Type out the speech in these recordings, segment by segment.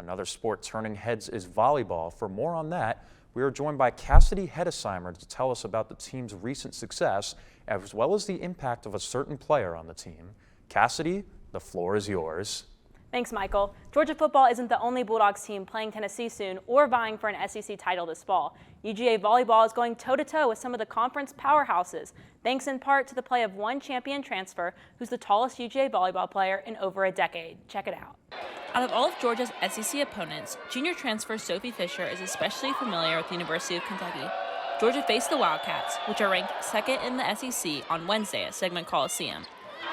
Another sport turning heads is volleyball. For more on that, we are joined by Cassidy Hettesheimer to tell us about the team's recent success, as well as the impact of a certain player on the team. Cassidy, the floor is yours. Thanks, Michael. Georgia football isn't the only Bulldogs team playing Tennessee soon or vying for an SEC title this fall. UGA volleyball is going toe-to-toe with some of the conference powerhouses, thanks in part to the play of one champion transfer who's the tallest UGA volleyball player in over a decade. Check it out. Out of all of Georgia's SEC opponents, junior transfer Sophie Fisher is especially familiar with the University of Kentucky. Georgia faced the Wildcats, which are ranked second in the SEC, on Wednesday at Segment Coliseum.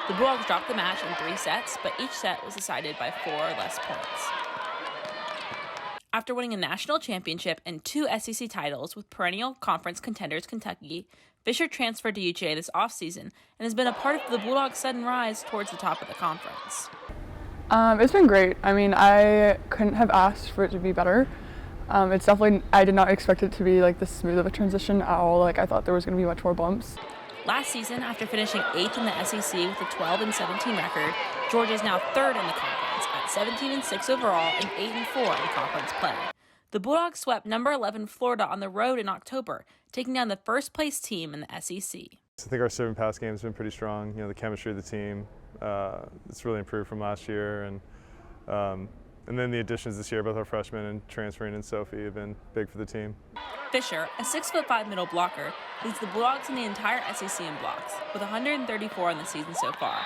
The Bulldogs dropped the match in 3 sets, but each set was decided by 4 or less points. After winning a national championship and 2 SEC titles with perennial conference contenders Kentucky, Fisher transferred to UGA this offseason and has been a part of the Bulldogs' sudden rise towards the top of the conference. It's been great. I mean, I couldn't have asked for it to be better. It's definitely, I did not expect it to be like this smooth of a transition at all. Like, I thought there was going to be much more bumps. Last season, after finishing 8th in the SEC with a 12-17 record, Georgia is now 3rd in the conference at 17-6 overall and 8-4 in conference play. The Bulldogs swept number 11 Florida on the road in October, taking down the first-place team in the SEC. I think our serve and pass game has been pretty strong. You know, the chemistry of the team, it's really improved from last year, and then the additions this year, both our freshmen and transferring in Sophie, have been big for the team. Fisher, a 6'5" middle blocker, leads the Bulldogs in the entire SEC in blocks, with 134 in the season so far.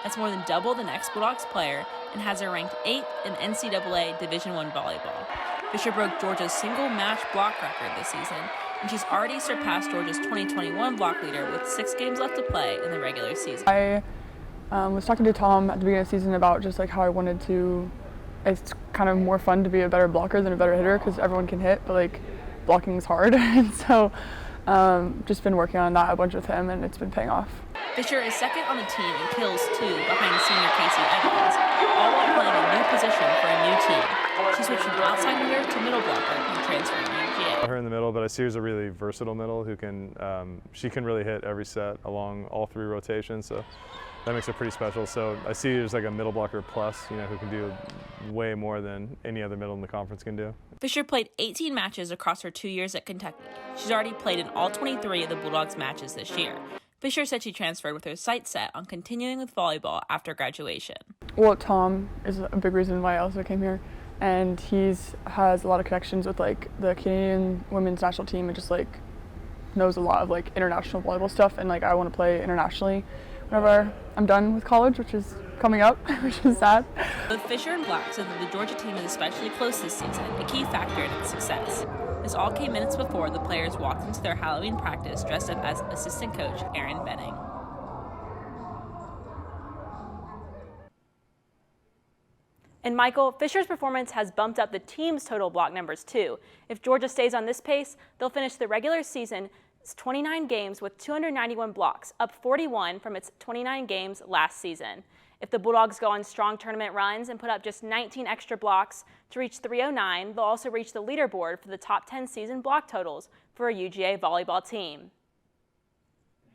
That's more than double the next Bulldogs player and has her ranked 8th in NCAA Division I volleyball. Fisher broke Georgia's single match block record this season, and she's already surpassed Georgia's 2021 block leader with 6 games left to play in the regular season. I was talking to Tom at the beginning of the season about just like how I wanted to, it's kind of more fun to be a better blocker than a better hitter because everyone can hit, but like blocking is hard. And so just been working on that a bunch with him, and it's been paying off. Fisher is second on the team in kills too, behind senior Casey Evans, all while playing a new position for a new team. She switched from outside hitter to middle blocker when transferring to UGA. Her in the middle, but I see her as a really versatile middle who can, she can really hit every set along all 3 rotations. So that makes her pretty special. So I see her as like a middle blocker plus, you know, who can do way more than any other middle in the conference can do. Fisher played 18 matches across her 2 years at Kentucky. She's already played in all 23 of the Bulldogs matches this year. Fisher said she transferred with her sights set on continuing with volleyball after graduation. Well, Tom is a big reason why I also came here, and has a lot of connections with like the Canadian women's national team and just like knows a lot of like international volleyball stuff, and like I want to play internationally whenever I'm done with college, which is coming up, which is sad. Both Fisher and Black said that the Georgia team is especially close this season, a key factor in its success. This all came minutes before the players walked into their Halloween practice dressed up as assistant coach Aaron Benning. And Michael, Fisher's performance has bumped up the team's total block numbers too. If Georgia stays on this pace, they'll finish the regular season 29 games with 291 blocks, up 41 from its 29 games last season. If the Bulldogs go on strong tournament runs and put up just 19 extra blocks to reach 309, they'll also reach the leaderboard for the top 10 season block totals for a UGA volleyball team.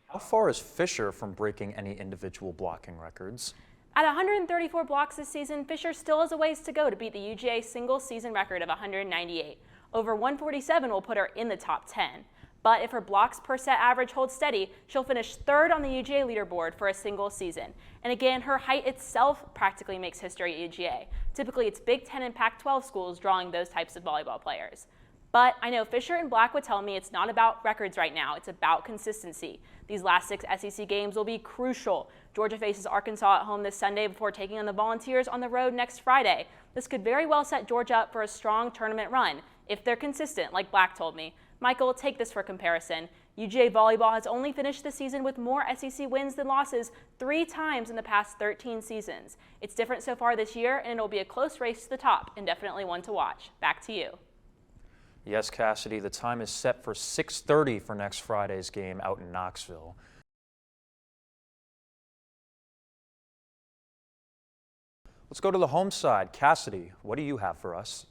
How far is Fisher from breaking any individual blocking records? At 134 blocks this season, Fisher still has a ways to go to beat the UGA single season record of 198. Over 147 will put her in the top 10. But if her blocks per set average holds steady, she'll finish 3rd on the UGA leaderboard for a single season. And again, her height itself practically makes history at UGA. Typically, it's Big Ten and Pac-12 schools drawing those types of volleyball players. But I know Fisher and Black would tell me it's not about records right now, it's about consistency. These last 6 SEC games will be crucial. Georgia faces Arkansas at home this Sunday before taking on the Volunteers on the road next Friday. This could very well set Georgia up for a strong tournament run, if they're consistent, like Black told me. Michael, take this for comparison. UGA volleyball has only finished the season with more SEC wins than losses 3 times in the past 13 seasons. It's different so far this year, and it'll be a close race to the top and definitely one to watch. Back to you. Yes, Cassidy, the time is set for 6:30 for next Friday's game out in Knoxville. Let's go to the home side. Cassidy, what do you have for us?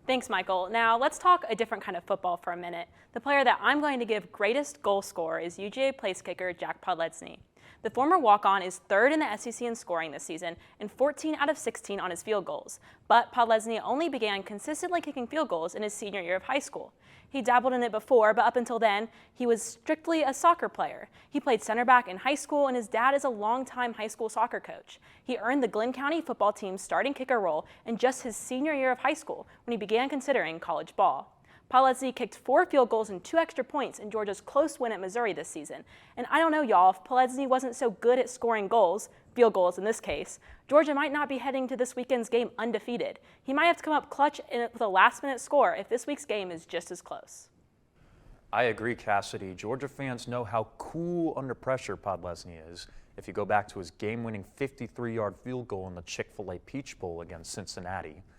Thanks, Michael. Now let's talk a different kind of football for a minute. The player that I'm going to give greatest goal scorer is UGA place kicker Jack Podlesny. The former walk-on is third in the SEC in scoring this season and 14 out of 16 on his field goals. But Podlesny only began consistently kicking field goals in his senior year of high school. He dabbled in it before, but up until then, he was strictly a soccer player. He played center back in high school, and his dad is a longtime high school soccer coach. He earned the Glenn County football team's starting kicker role in just his senior year of high school when he began considering college ball. Podlesny kicked 4 field goals and 2 extra points in Georgia's close win at Missouri this season. And I don't know, y'all, if Podlesny wasn't so good at scoring goals, field goals in this case, Georgia might not be heading to this weekend's game undefeated. He might have to come up clutch with a last-minute score if this week's game is just as close. I agree, Cassidy. Georgia fans know how cool under pressure Podlesny is. If you go back to his game-winning 53-yard field goal in the Chick-fil-A Peach Bowl against Cincinnati,